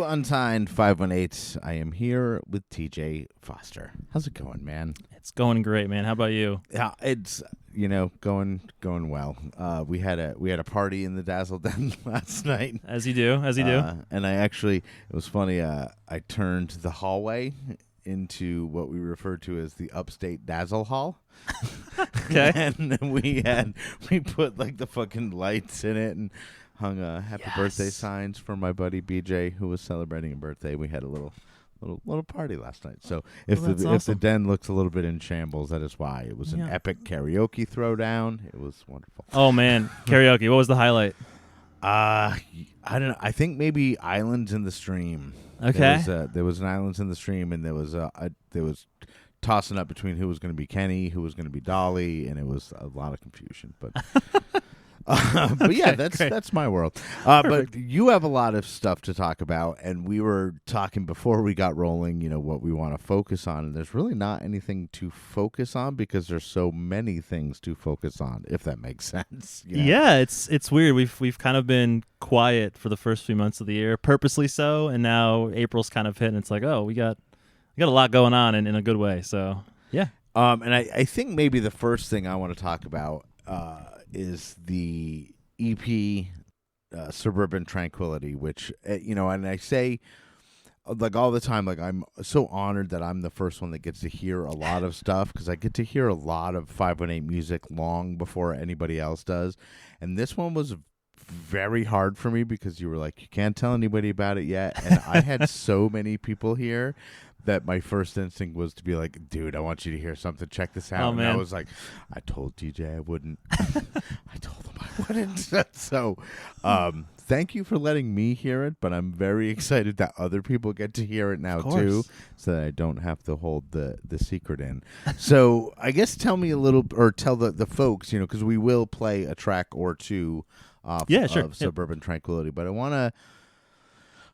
Unsigned518. I am here with TJ Foster. How's it going, man? It's going great, man. How about you? Yeah, it's going well. We had a party in the Dazzle Den last night. As you do. And it was funny. I turned the hallway into what we refer to as the upstate Dazzle Hall. Okay. And we put like the fucking lights in it and hung happy birthday signs for my buddy BJ, who was celebrating a birthday. We had a little party last night. So if the den looks a little bit in shambles, that is why. It was an epic karaoke throwdown. It was wonderful. Oh man, karaoke. What was the highlight? I don't know. I think maybe Islands in the Stream. Okay. There was an Islands in the Stream, and there was tossing up between who was going to be Kenny, who was going to be Dolly, and it was a lot of confusion. But but yeah, that's my world. But you have a lot of stuff to talk about, and we were talking before we got rolling, what we want to focus on, and there's really not anything to focus on because there's so many things to focus on, if that makes sense. Yeah, it's weird. We've kind of been quiet for the first few months of the year, purposely so, and now April's kind of hit, and it's like, oh, we got a lot going on in a good way. So yeah. And I think maybe the first thing I want to talk about is the EP Suburban Tranquility, which, and I say, like, all the time, like, I'm so honored that I'm the first one that gets to hear a lot of stuff, because I get to hear a lot of 518 music long before anybody else does. And this one was very hard for me because you were like, you can't tell anybody about it yet. And I had so many people here that my first instinct was to be like, dude, I want you to hear something. Check this out. Oh, and man. I was like, I told TJ I wouldn't. I told him I wouldn't. So thank you for letting me hear it, but I'm very excited that other people get to hear it now too, so that I don't have to hold the secret in. So I guess tell me a little, or tell the folks, because we will play a track or two off of Suburban Tranquility, but I want to,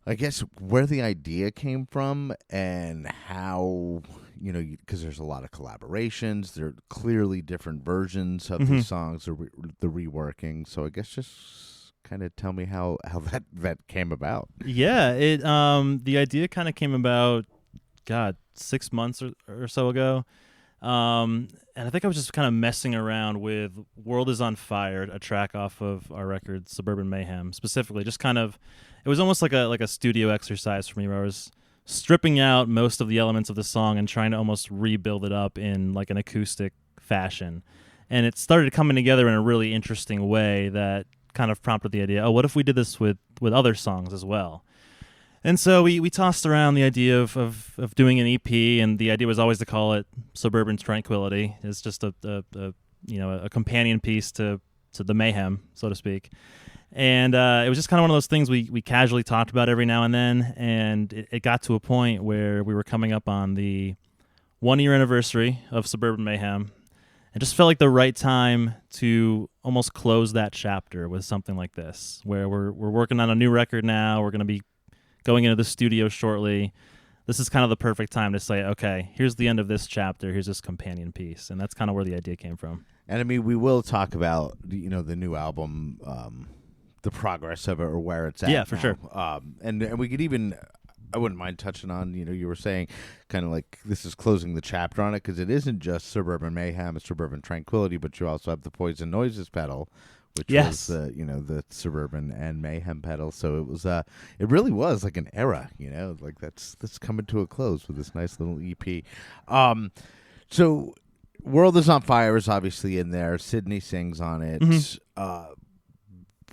I guess, where the idea came from and how, because there's a lot of collaborations. There are clearly different versions of these songs, the reworking. So I guess just kind of tell me how that came about. Yeah, the idea kind of came about, 6 months or so ago. And I think I was just kind of messing around with World is on Fire, a track off of our record, Suburban Mayhem, specifically. Just kind of, it was almost like a studio exercise for me, where I was stripping out most of the elements of the song and trying to almost rebuild it up in like an acoustic fashion. And it started coming together in a really interesting way that kind of prompted the idea, what if we did this with other songs as well? And so we tossed around the idea of doing an EP, and the idea was always to call it Suburban Tranquility. It's just a companion piece to the mayhem, so to speak. And it was just kind of one of those things we casually talked about every now and then, and it got to a point where we were coming up on the 1-year anniversary of Suburban Mayhem. It just felt like the right time to almost close that chapter with something like this, where we're working on a new record now. We're going to be going into the studio shortly. This is kind of the perfect time to say, okay, here's the end of this chapter. Here's this companion piece. And that's kind of where the idea came from. And I mean, we will talk about, the new album, the progress of it, or where it's at. Yeah, for sure. And we could even, I wouldn't mind touching on, you were saying kind of like this is closing the chapter on it, because it isn't just Suburban Mayhem, it's Suburban Tranquility, but you also have the Poison Noises pedal, which was the Suburban and Mayhem pedal. So it was it really was like an era, like that's coming to a close with this nice little EP. So World is on Fire is obviously in there. Sydney sings on it.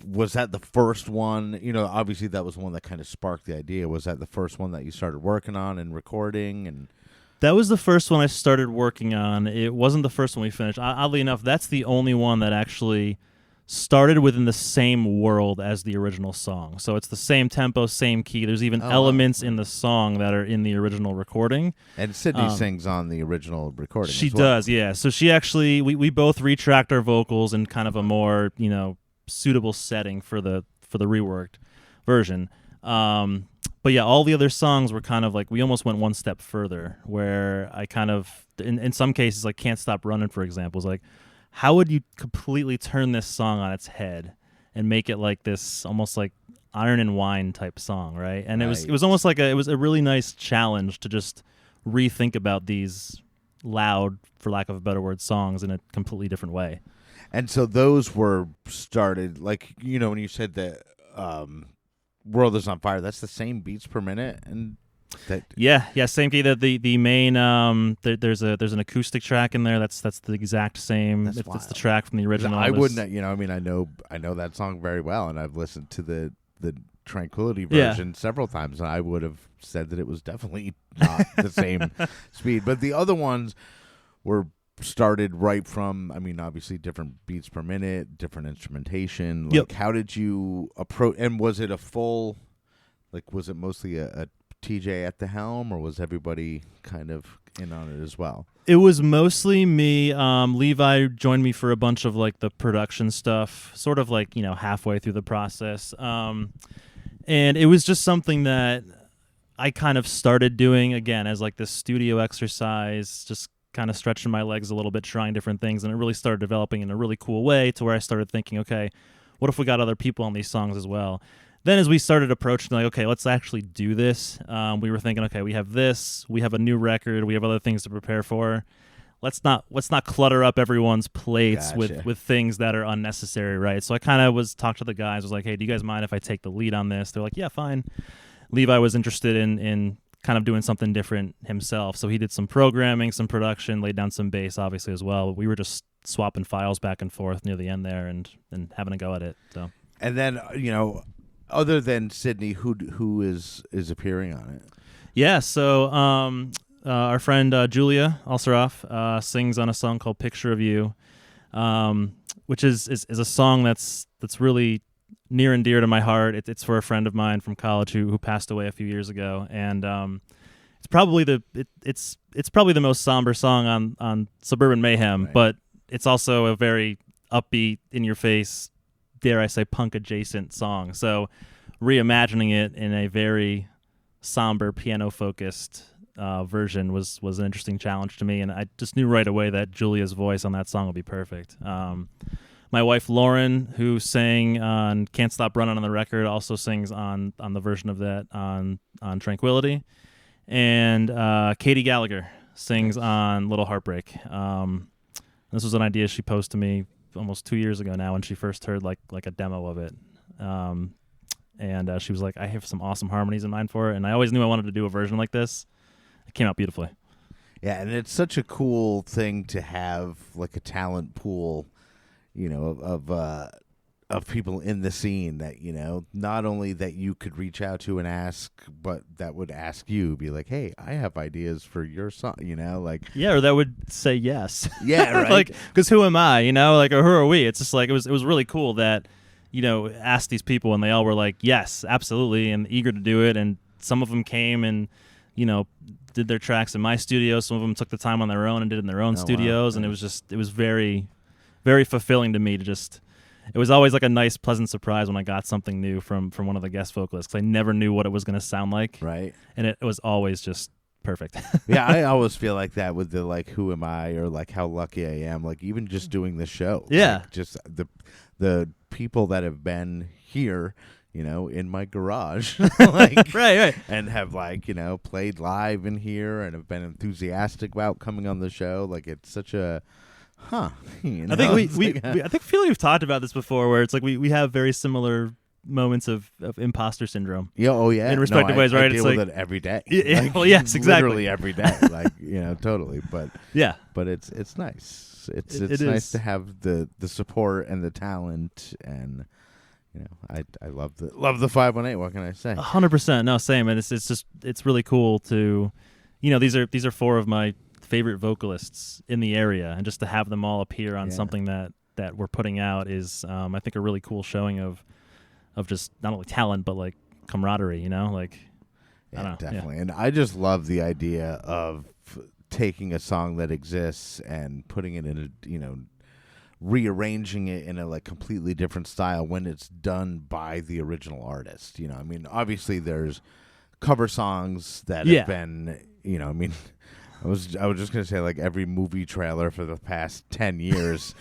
Was that the first one? Obviously that was one that kind of sparked the idea. Was that the first one that you started working on and recording? And that was the first one I started working on. It wasn't the first one we finished. Oddly enough, that's the only one that actually started within the same world as the original song. So it's the same tempo, same key. There's even elements in the song that are in the original recording. And Sydney sings on the original recording. She as well. does, yeah. So she actually, we both retracked our vocals in kind of a more, suitable setting for the reworked version. But yeah, all the other songs were kind of like, we almost went one step further, where I kind of, in some cases, like Can't Stop Running, for example, is like, how would you completely turn this song on its head and make it like this almost like Iron and Wine type song, right? And Right. it was almost like it was a really nice challenge to just rethink about these loud, for lack of a better word, songs in a completely different way. And so those were started, like, when you said that World is on Fire, that's the same beats per minute, and that same key. That the main there's an acoustic track in there. That's the exact same. That's It's the track from the original. I wouldn't, I know that song very well, and I've listened to the Tranquility version several times, and I would have said that it was definitely not the same speed. But the other ones were started right from, obviously different beats per minute, different instrumentation. Like, how did you approach, and was it a full, like, was it mostly a TJ at the helm, or was everybody kind of in on it as well? It was mostly me. Levi joined me for a bunch of like the production stuff, sort of like, halfway through the process. And it was just something that I kind of started doing again as like this studio exercise, just kind of stretching my legs a little bit, trying different things. And it really started developing in a really cool way to where I started thinking, okay, what if we got other people on these songs as well? Then as we started approaching, like, okay, let's actually do this, we were thinking, okay, we have this, we have a new record, we have other things to prepare for. Let's not clutter up everyone's plates with things that are unnecessary, right? So I kind of talked to the guys, was like, hey, do you guys mind if I take the lead on this? They're like, yeah, fine. Levi was interested in kind of doing something different himself, so he did some programming, some production, laid down some bass, obviously, as well. We were just swapping files back and forth near the end there and having a go at it. So. And then, other than Sydney, who is appearing on it? Yeah, so our friend Julia Alsaroff sings on a song called "Picture of You," which is a song that's really near and dear to my heart. It's for a friend of mine from college who passed away a few years ago, and it's probably the most somber song on Suburban Mayhem, right. But it's also a very upbeat, in your face, dare I say, punk adjacent song. So reimagining it in a very somber, piano focused version was an interesting challenge to me, and I just knew right away that Julia's voice on that song would be perfect. My wife Lauren, who sang on "Can't Stop Running" on the record, also sings on the version of that on Tranquility, and Katie Gallagher sings on "Little Heartbreak." This was an idea she posed to me almost 2 years ago now when she first heard like a demo of it, and she was like, "I have some awesome harmonies in mind for it," and I always knew I wanted to do a version like this. It came out beautifully. Yeah, and it's such a cool thing to have, like, a talent pool, of people in the scene that, not only that you could reach out to and ask, but that would ask you, be like, hey, I have ideas for your song, like. Yeah, or that would say yes. Yeah, right. Like, because who am I, like, or who are we? It's just like, it was really cool that, asked these people and they all were like, yes, absolutely, and eager to do it. And some of them came and, did their tracks in my studio. Some of them took the time on their own and did it in their own studios. Wow. And it was very, very fulfilling to me to just, it was always like a nice, pleasant surprise when I got something new from one of the guest vocalists. 'Cause I never knew what it was going to sound like. Right. And it was always just perfect. Yeah, I always feel like that with the, like, who am I, or like how lucky I am, like even just doing the show. Yeah. Like, just the people that have been here, in my garage, like, right, and have, like, played live in here and have been enthusiastic about coming on the show. Like, it's such a, I think I feel like we've talked about this before, where it's like we have very similar moments of imposter syndrome. Yeah, oh yeah, in respective ways, right? I deal it's with it every day. Yeah, like, well, yes, exactly, literally every day. Like, totally. But yeah, but it's nice. It's it nice is. to have the support and the talent, and I love the 518. What can I say? 100%. No, same. And it's really cool to, these are four of my favorite vocalists in the area, and just to have them all appear on something that we're putting out is, I think, a really cool showing of just not only talent but like camaraderie. Like, yeah, I don't know, definitely. Yeah. And I just love the idea of taking a song that exists and putting it in a rearranging it in a, like, completely different style when it's done by the original artist. Obviously there's cover songs that have been, I was just gonna say like every movie trailer for the past 10 years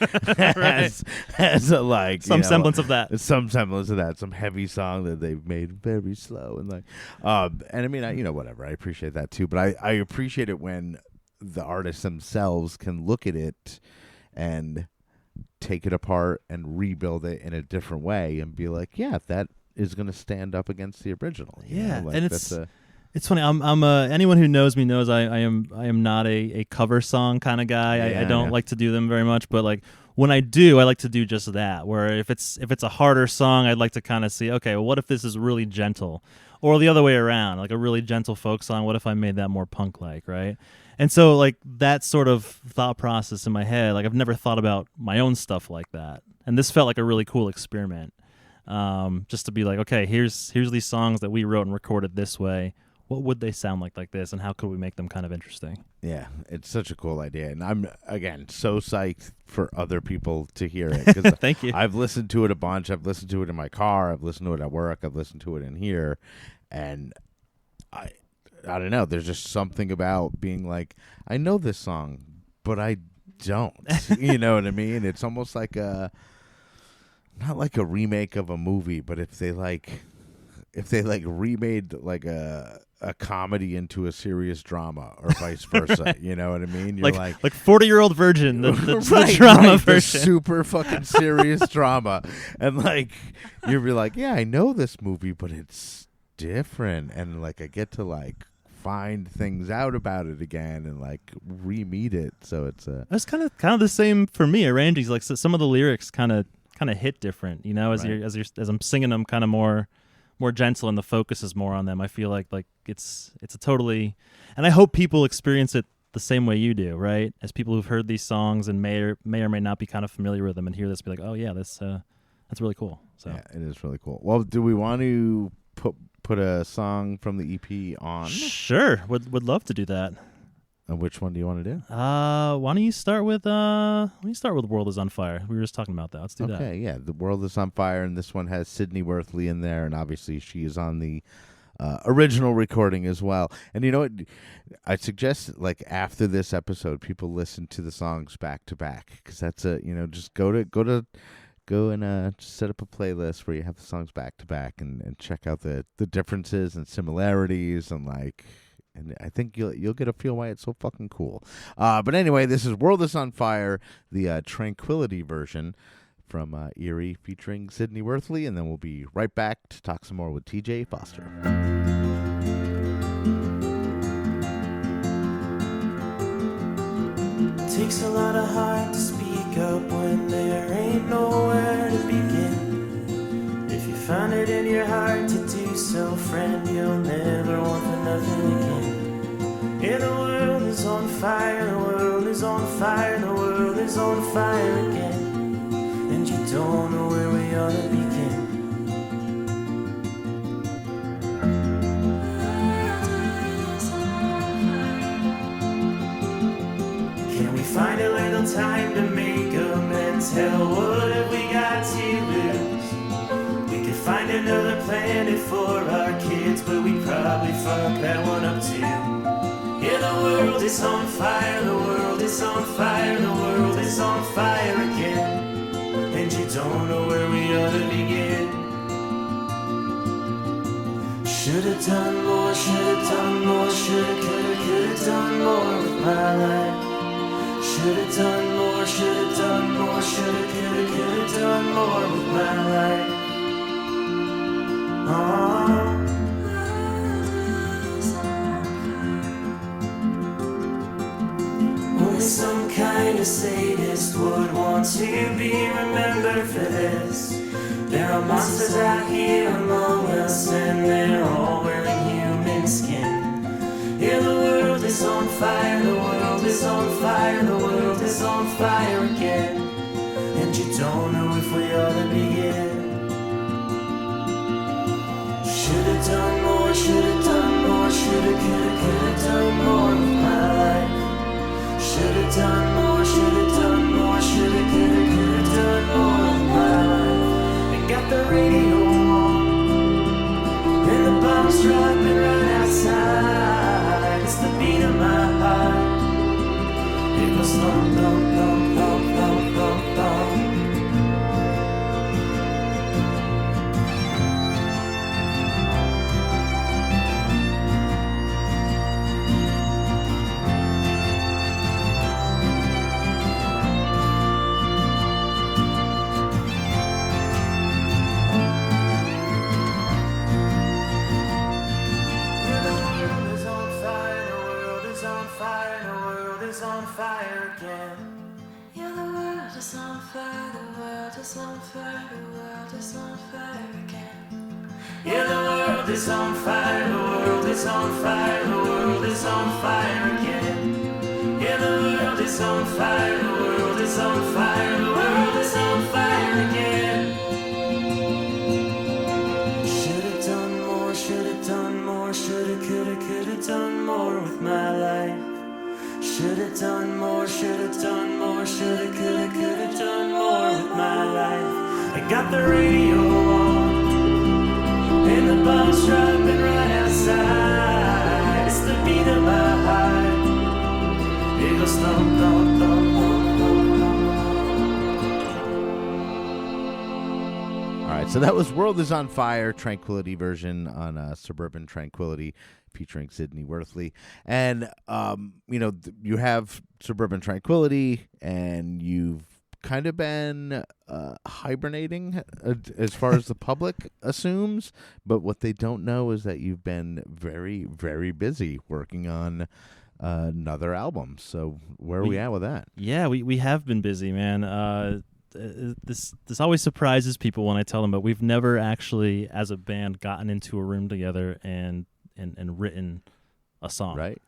has a like some semblance of that. Some semblance of that. Some heavy song that they've made very slow and like, and I mean, whatever. I appreciate that too, but I appreciate it when the artists themselves can look at it and take it apart and rebuild it in a different way and be like, yeah, that is going to stand up against the original. Yeah, like and it's funny. I'm anyone who knows me knows I am not a cover song kind of guy. I don't like to do them very much, but like when I do, I like to do just that. Where if it's a harder song, I'd like to kind of see, okay, well, what if this is really gentle, or the other way around, like a really gentle folk song. What if I made that more punk-like, right? And so like that sort of thought process in my head, like I've never thought about my own stuff like that, and this felt like a really cool experiment. Just to be like, okay, here's these songs that we wrote and recorded this way. What would they sound like this, and how could we make them kind of interesting? Yeah, it's such a cool idea, and I'm again so psyched for other people to hear it. Cause Thank you. I've listened to it a bunch. I've listened to it in my car. I've listened to it at work. I've listened to it in here, and I don't know. There's just something about being like, I know this song, but I don't. You know what I mean? It's almost like not like a remake of a movie, but if they remade like a comedy into a serious drama or vice versa, you know what I mean? You're like 40-year-old virgin, the right, drama right, version, the super fucking serious drama, and like you'll be like, yeah, I know this movie, but it's different, and like I get to like find things out about it again and like re-meet it. So it's kind of the same for me. Arranging like so some of the lyrics kind of hit different, you know, as I'm singing them kind of more gentle and the focus is more on them. I feel like it's a totally, and I hope people experience it the same way you do, right? As people who've heard these songs and may or may not be kind of familiar with them and hear this, be like, oh yeah, that's really cool. So yeah, it is really cool. Well, do we want to put a song from the EP on? Sure, would love to do that. And which one do you want to do? Why don't you start with World is on Fire? We were just talking about that. Let's do that. Okay, yeah. The World is on Fire, and this one has Sydney Worthley in there, and obviously she is on the original recording as well. And you know what? I suggest like after this episode, people listen to the songs back to back, because that's just go and just set up a playlist where you have the songs back to back and check out the differences and similarities and like. And I think you'll get a feel why it's so fucking cool. But anyway, this is World is on Fire, the Tranquility version from E.R.I.E. featuring Sydney Worthley, and then we'll be right back to talk some more with TJ Foster. It takes a lot of heart to speak up when there ain't nowhere to begin. If you find it in your heart to do so, friend, you'll never want for nothing again. Yeah, the world is on fire, the world is on fire, the world is on fire again. And you don't know where we ought to begin. Can we find a little time to make amends? Hell, what have we got to lose? We could find another planet for our kids, but we'd probably fuck that one up too. Yeah, the world is on fire, the world is on fire, the world is on fire again. And you don't know where we ought to begin. Should've done more, should've done more, shoulda, could've done more with my life. Should've done more, should've done more, shoulda, could've done more with my life. Only some kind of sadist would want to be remembered for this. There are monsters out here among us, and they're all wearing human skin. Yeah, the world is on fire, the world is on fire, the world is on fire again. And you don't know if we ought to begin. Should've done more, should've done more, shoulda, could've done more with my life. Should've done more, should've done more, shoulda, could've done more with my life. I got the radio on, and the bombs dropping right outside. It's the beat of my heart. It goes thump, thump, thump, thump, thump, thump, thump. On fire again. Yeah, the world is on fire, the world is on fire, the world is on fire again. Yeah, the world is on fire, the world is on fire, the world is on fire again. Yeah, the world is on fire, the world is on fire, the world is on fire again. Should've done more, should've done more, shoulda, coulda, coulda done more with my life. Should've done more, should've done more, shoulda, coulda, coulda done more with my life. I got the radio on, and the bombs dropping right outside. It's the beat of my heart. It goes thump, thump, thump, thump, thump, thump. All right, so that was World is on Fire, Tranquility version on Suburban Tranquility, featuring Sydney Worthley. And, you have Suburban Tranquility, and you've kind of been hibernating as far as the public assumes. But what they don't know is that you've been very, very busy working on another album. So where are we at with that? Yeah, we have been busy, man. This always surprises people when I tell them, but we've never actually, as a band, gotten into a room together and written a song. Right.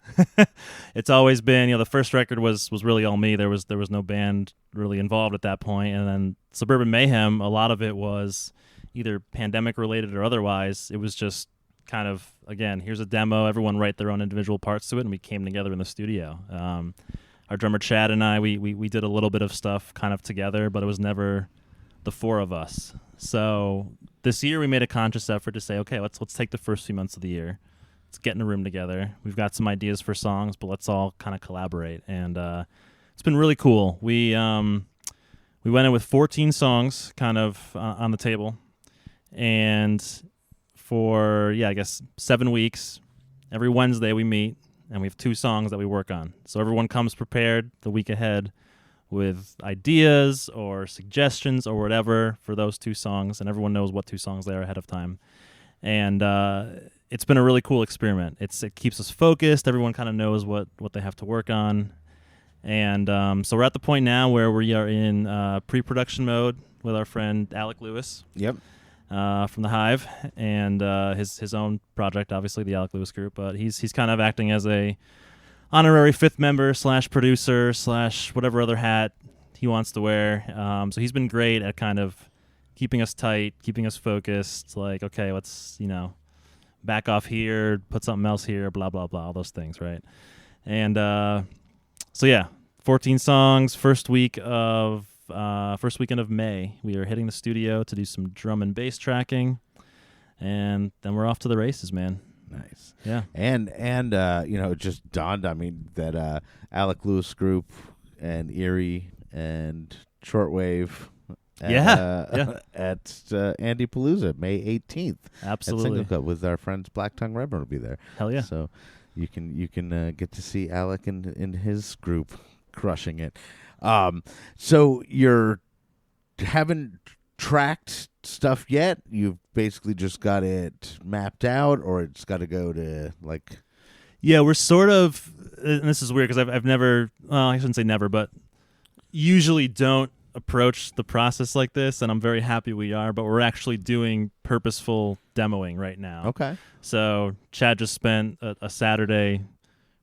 It's always been, the first record was really all me. There was no band really involved at that point. And then Suburban Mayhem, a lot of it was either pandemic related or otherwise. It was just kind of, again, here's a demo, everyone write their own individual parts to it, and we came together in the studio. Our drummer Chad and I, we did a little bit of stuff kind of together, but it was never the four of us. So this year we made a conscious effort to say, okay, let's take the first few months of the year. Let's get in a room together. We've got some ideas for songs, but let's all kind of collaborate. And it's been really cool. We went in with 14 songs kind of on the table. And for, 7 weeks, every Wednesday we meet, and we have 2 songs that we work on. So everyone comes prepared the week ahead with ideas or suggestions or whatever for those 2 songs, and everyone knows what 2 songs they are ahead of time. And it's been a really cool experiment. It keeps us focused. Everyone kind of knows what they have to work on. And so we're at the point now where we are in pre-production mode with our friend Alec Lewis. Yep. From the Hive, and his own project, obviously the Alec Lewis Group. But he's kind of acting as a honorary 5th member / producer / whatever other hat he wants to wear. So he's been great at kind of keeping us tight, keeping us focused. Like, okay, let's back off here, put something else here, blah blah blah, all those things, right? And 14 songs. First weekend of May, we are hitting the studio to do some drum and bass tracking, and then we're off to the races, man. Nice. Yeah. And it just dawned on me that Alec Lewis Group and E.R.I.E. and Shortwave at Andy Palooza, May 18th. Absolutely. At Single Cut with our friends Black Tongue Rebel will be there. Hell yeah. So you can get to see Alec and his group crushing it. So you haven't tracked stuff yet? You've basically just got it mapped out, or it's got to go to like... Yeah, we're sort of, and this is weird because I've never, well, I shouldn't say never, but usually don't approach the process like this, and I'm very happy we are, but we're actually doing purposeful demoing right now. Okay. So Chad just spent a Saturday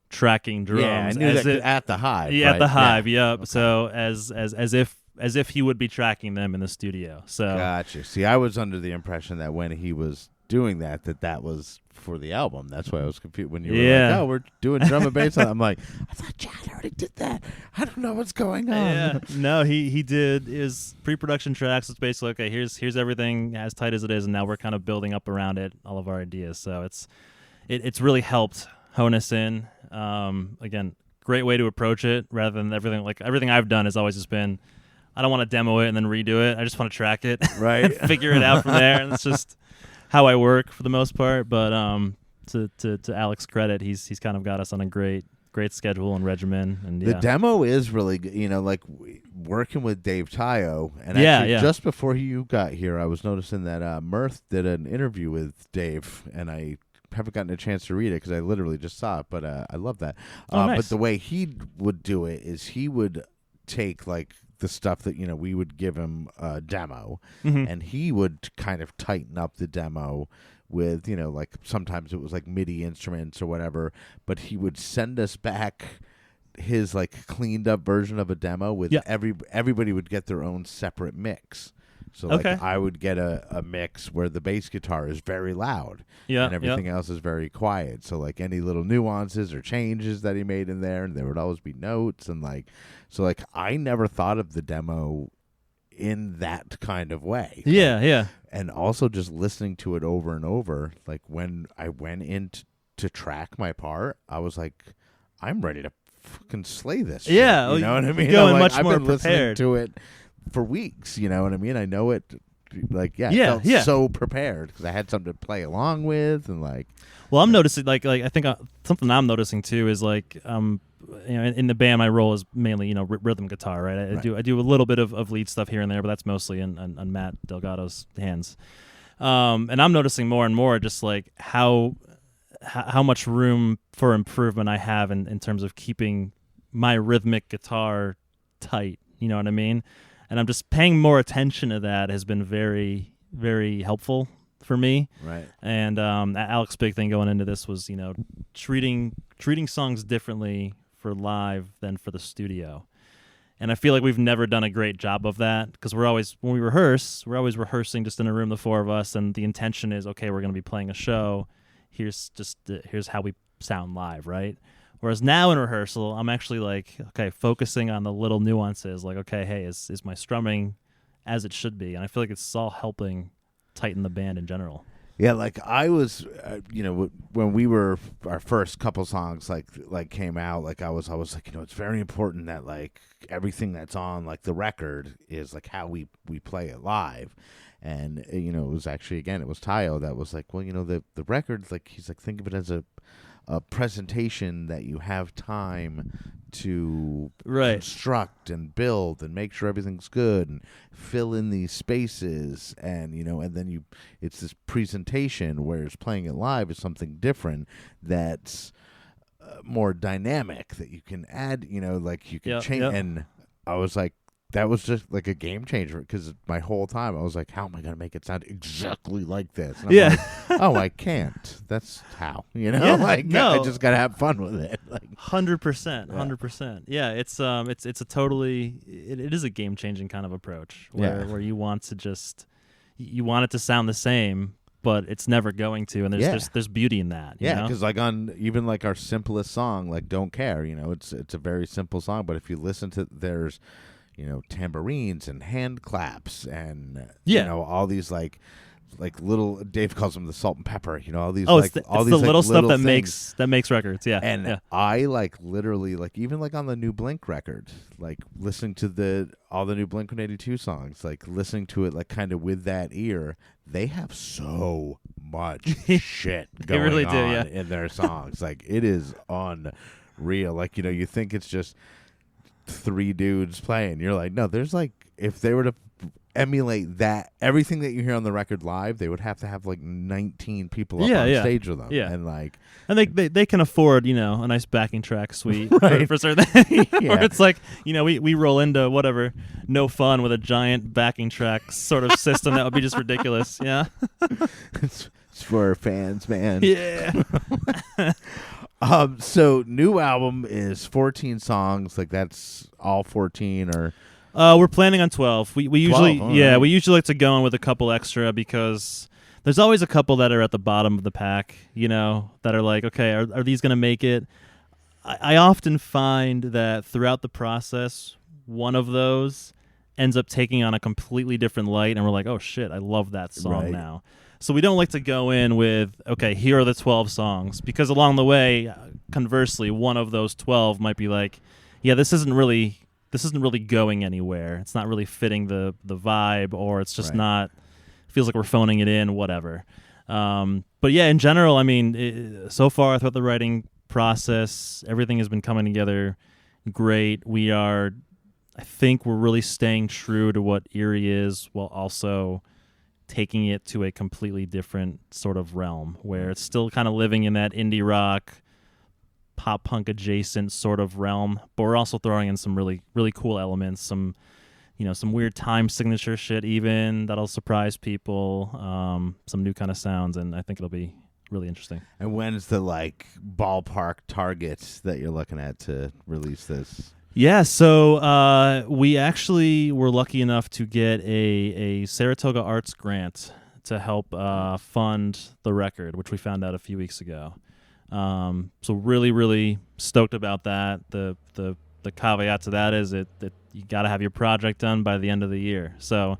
tracking drums. Yeah, I knew that at the Hive. Yeah, right? at the Hive. Yeah. Yep. Okay. So as if he would be tracking them in the studio. So gotcha. See, I was under the impression that when he was doing that was for the album. That's why I was confused when you were like, "Oh, we're doing drum and bass." I'm like, I thought Chad already did that. I don't know what's going on. Yeah. No, he did his pre-production tracks. It's basically okay. Here's everything as tight as it is, and now we're kind of building up around it, all of our ideas. So it's really helped hone us in. Again, great way to approach it rather than everything I've done has always just been, I don't want to demo it and then redo it. I just want to track it, Right. and figure it out from there. And it's just how I work for the most part. But to Alex's credit, he's kind of got us on a great schedule and regimen. And the demo is really good. Like working with Dave Tayo, and just before you got here, I was noticing that Mirth did an interview with Dave, and I haven't gotten a chance to read it because I literally just saw it, but I love that. Nice. But the way he would do it is he would take like the stuff that we would give him a demo, and he would kind of tighten up the demo with like sometimes it was like MIDI instruments or whatever, but he would send us back his like cleaned up version of a demo with everybody would get their own separate mix. So like I would get a mix where the bass guitar is very loud and everything else is very quiet. So like any little nuances or changes that he made in there, and there would always be notes, and so I never thought of the demo in that kind of way. Yeah. And also just listening to it over and over, like when I went in to track my part, I was like, I'm ready to fucking slay this shit. Yeah. You know what I mean? Going I've much more been listening prepared to it for weeks, you know what I mean? I know it, I felt so prepared because I had something to play along with, and Well, I'm noticing, I think something I'm noticing too is in the band, my role is mainly rhythm guitar, right? I do a little bit of lead stuff here and there, but that's mostly on Matt Delgado's hands. And I'm noticing more and more just like how much room for improvement I have in terms of keeping my rhythmic guitar tight. You know what I mean? And I'm just paying more attention to that has been very, very helpful for me. Right. And Alex's big thing going into this was, treating songs differently for live than for the studio. And I feel like we've never done a great job of that because when we rehearse, we're always rehearsing just in a room, the four of us, and the intention is, okay, we're going to be playing a show. Here's how we sound live, right? Whereas now in rehearsal, I'm actually focusing on the little nuances, okay, hey, is my strumming as it should be? And I feel like it's all helping tighten the band in general. Yeah, I was, when we were our first couple songs came out, I was it's very important that everything that's on the record is how we play it live, and it was actually it was Tayo that was the record he's think of it as a presentation that you have time to construct and build and make sure everything's good and fill in these spaces, and and then it's this presentation, whereas playing it live is something different that's more dynamic that you can add, you can change. And I was that was just a game changer because my whole time I was how am I going to make it sound exactly like this? And I'm oh, I can't. That's how, no. I just got to have fun with it. 100%. Yeah, it's a totally, it is a game changing kind of approach where you want to you want it to sound the same, but it's never going to, and there's beauty in that. Yeah, because on even our simplest song, Don't Care, it's a very simple song, but if you listen to there's tambourines and hand claps and all these little, Dave calls them the salt and pepper, all these it's the little stuff that things. makes records. And I literally even on the new Blink record, listening to all the new Blink-182 songs, listening to it kind of with that ear, they have so much shit going really on in their songs. It is unreal. You think it's just three dudes playing. You're no, there's if they were to emulate that, everything that you hear on the record live, they would have to have 19 people up on stage with them. Yeah. And they can afford, a nice backing track suite for certain things. Or it's we roll into whatever, No Fun with a giant backing track sort of system that would be just ridiculous. Yeah. It's for fans, man. Yeah. So new album is 14 songs. That's all 14 or we're planning on 12. We usually 12, we usually like to go in with a couple extra because there's always a couple that are at the bottom of the pack, that are okay, are these going to make it? I often find that throughout the process, one of those ends up taking on a completely different light, and we're oh shit, I love that song now. So we don't like to go in with, okay, here are the 12 songs, because along the way, conversely, one of those 12 might be like, yeah, this isn't really going anywhere. It's not really fitting the vibe, or it's just not, feels like we're phoning it in, whatever. But yeah, in general, I mean, so far throughout the writing process, everything has been coming together great. I think we're really staying true to what E.R.I.E. is, while also taking it to a completely different sort of realm, where it's still kind of living in that indie rock, pop punk adjacent sort of realm, but we're also throwing in some really, really cool elements, some weird time signature shit even that'll surprise people, some new kind of sounds, and I think it'll be really interesting. And when's the ballpark target that you're looking at to release this? Yeah, so we actually were lucky enough to get a Saratoga Arts grant to help fund the record, which we found out a few weeks ago. So really, really stoked about that. The caveat to that is that you got to have your project done by the end of the year. So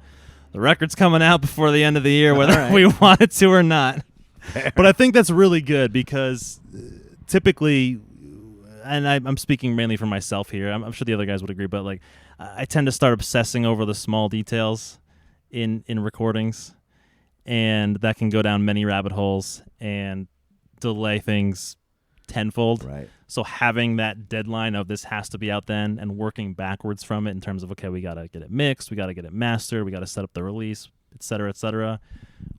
the record's coming out before the end of the year, whether we want it to or not. But I think that's really good, because typically, and I'm speaking mainly for myself here, I'm sure the other guys would agree, but I tend to start obsessing over the small details in recordings, and that can go down many rabbit holes and delay things tenfold. Right. So having that deadline of this has to be out then, and working backwards from it in terms of, okay, we got to get it mixed, we got to get it mastered, we got to set up the release, et cetera, et cetera.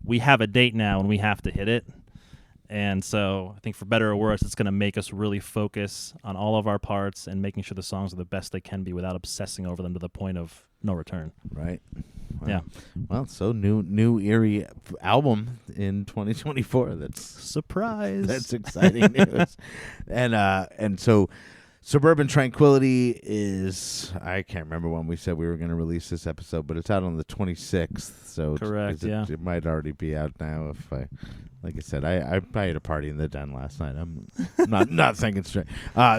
We have a date now and we have to hit it. And so I think for better or worse, it's going to make us really focus on all of our parts and making sure the songs are the best they can be without obsessing over them to the point of no return. Right. Wow. Yeah. Well, so new E.R.I.E. album in 2024. Surprise. That's exciting news. And so Suburban Tranquility is, I can't remember when we said we were going to release this episode, but it's out on the 26th. So correct. It might already be out now. Like I said, I had a party in the Den last night. I'm not thinking straight.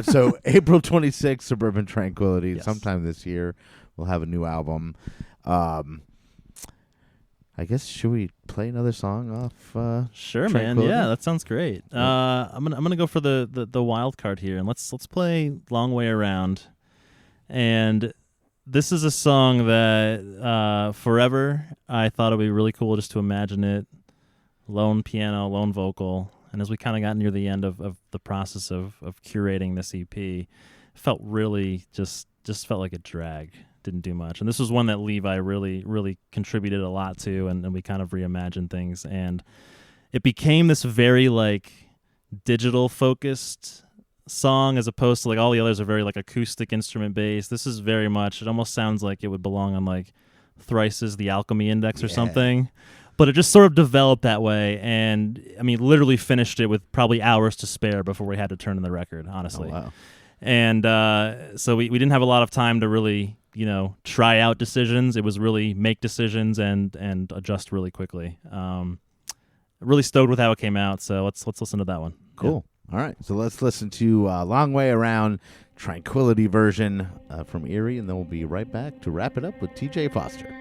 So April 26th, Suburban Tranquility. Yes. Sometime this year, we'll have a new album. I guess, should we play another song off? Sure, man. Yeah, that sounds great. I'm gonna go for the wild card here, and let's play "Long Way Around." And this is a song that forever I thought it'd be really cool just to imagine it, lone piano, lone vocal. And as we kind of got near the end of the process of curating this EP, it felt really just felt like a drag. Didn't do much. And this was one that Levi really, really contributed a lot to, and we kind of reimagined things. And it became this very digital focused song, as opposed to all the others are very acoustic instrument based. This is very much, it almost sounds like it would belong on Thrice's The Alchemy Index or something. But it just sort of developed that way. And I mean, literally finished it with probably hours to spare before we had to turn in the record, honestly. Oh, wow. And so we didn't have a lot of time to really, try out decisions. It was really make decisions and adjust really quickly. Really stoked with how it came out. So let's listen to that one. Cool. Yeah. All right. So let's listen to Long Way Around, Tranquility version from E.R.I.E., and then we'll be right back to wrap it up with TJ Foster.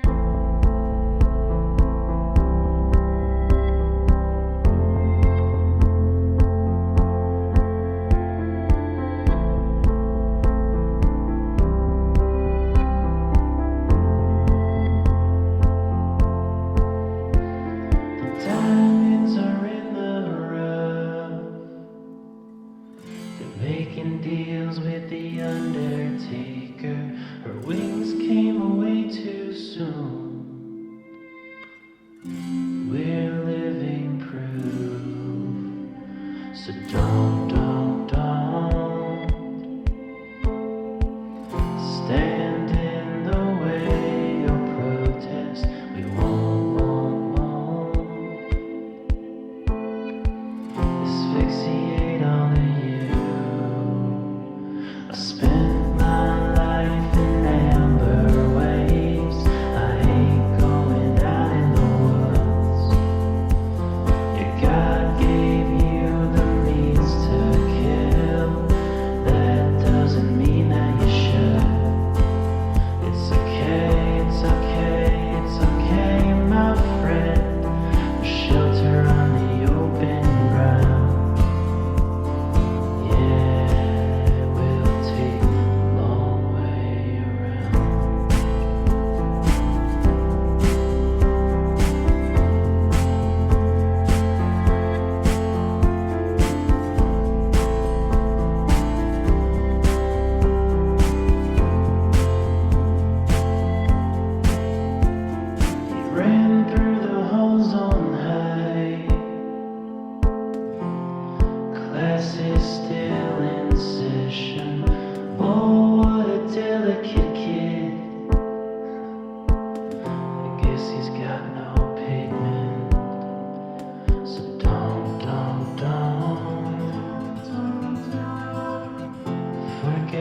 Shelter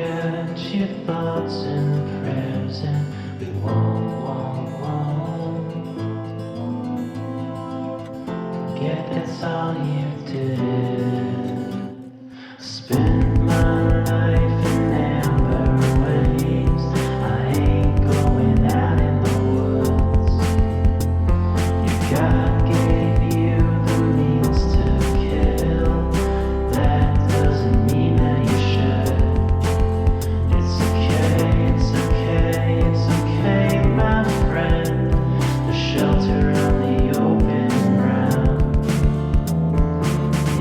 put your thoughts and prayers in. We won't forget that's all you do. Spend my life in amber waves. I ain't going out in the woods. Your God gave you the means to kill. That doesn't mean that you should. It's okay, it's okay, it's okay, my friend. The shelter on the open ground.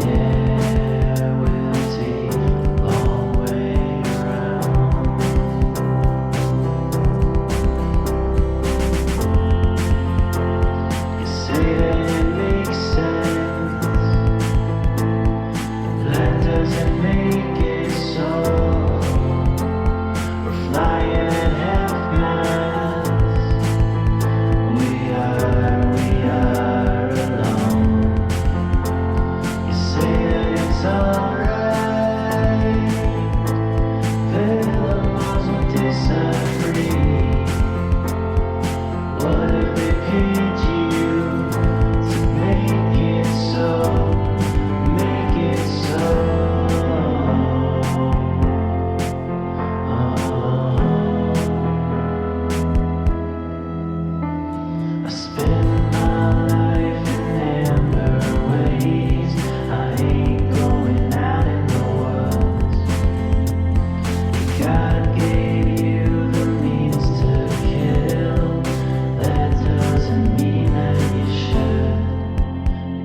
Yeah, we'll take the long way around. You say that it makes sense. That doesn't make it so. We're flying at half mast. We are alone. You say that it's alright. Pillows will disagree. What if they paid you to make it so? Make it so. I spend my life in amber ways. I ain't going out in the woods. God gave you the means to kill. That doesn't mean that you should.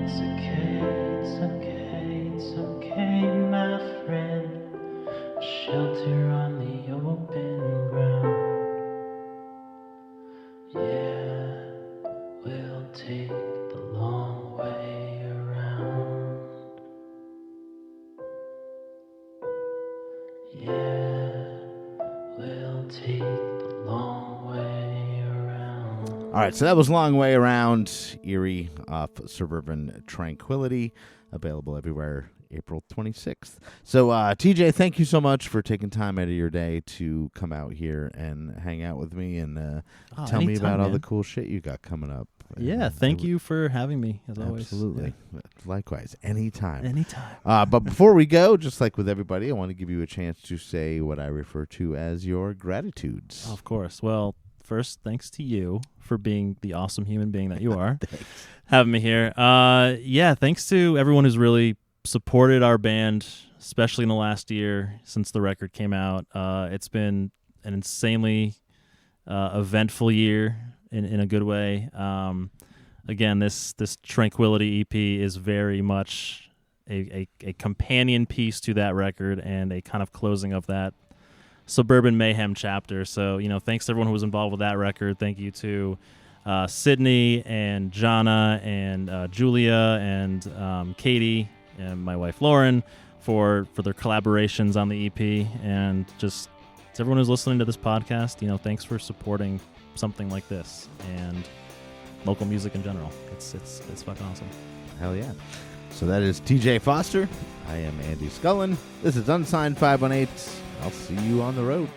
It's okay, it's okay, it's okay, my friend. Shelter on the open ground. Yeah, we'll take the long way around. Yeah, we'll take the long way around. All right, so that was Long Way Around, E.R.I.E. off Suburban Tranquility, available everywhere April 26th. So, TJ, thank you so much for taking time out of your day to come out here and hang out with me and tell me anytime, about all man. the cool shit you got coming up. Yeah, thank you for having me, as always. Absolutely. Likewise, anytime. Anytime. But before we go, just like with everybody, I want to give you a chance to say what I refer to as your gratitudes. Of course. Well, first, thanks to you for being the awesome human being that you are, having me here. Yeah, thanks to everyone who's really supported our band, especially in the last year since the record came out. It's been an insanely eventful year in a good way. Again, this Tranquility EP is very much a companion piece to that record and a kind of closing of that Suburban Mayhem chapter. So, thanks to everyone who was involved with that record. Thank you to Sydney and Jana and Julia and Katie and my wife Lauren for their collaborations on the EP, and just to everyone who's listening to this podcast, thanks for supporting something like this and local music in general. It's fucking awesome. Hell yeah. So that is TJ Foster. I am Andy Scullin. This is Unsigned518. I'll see you on the road.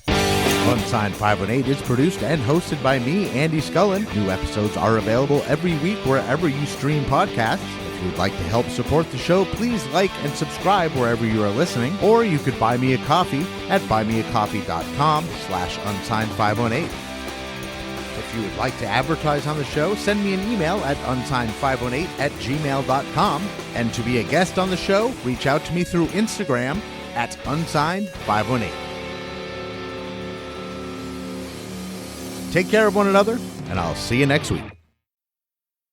Unsigned518 is produced and hosted by me, Andy Scullin. New episodes are available every week wherever you stream podcasts. If you would like to help support the show, please like and subscribe wherever you are listening, or you could buy me a coffee at buymeacoffee.com/unsigned518. If you would like to advertise on the show, send me an email at unsigned518@gmail.com. And to be a guest on the show, reach out to me through Instagram at unsigned518. Take care of one another, and I'll see you next week.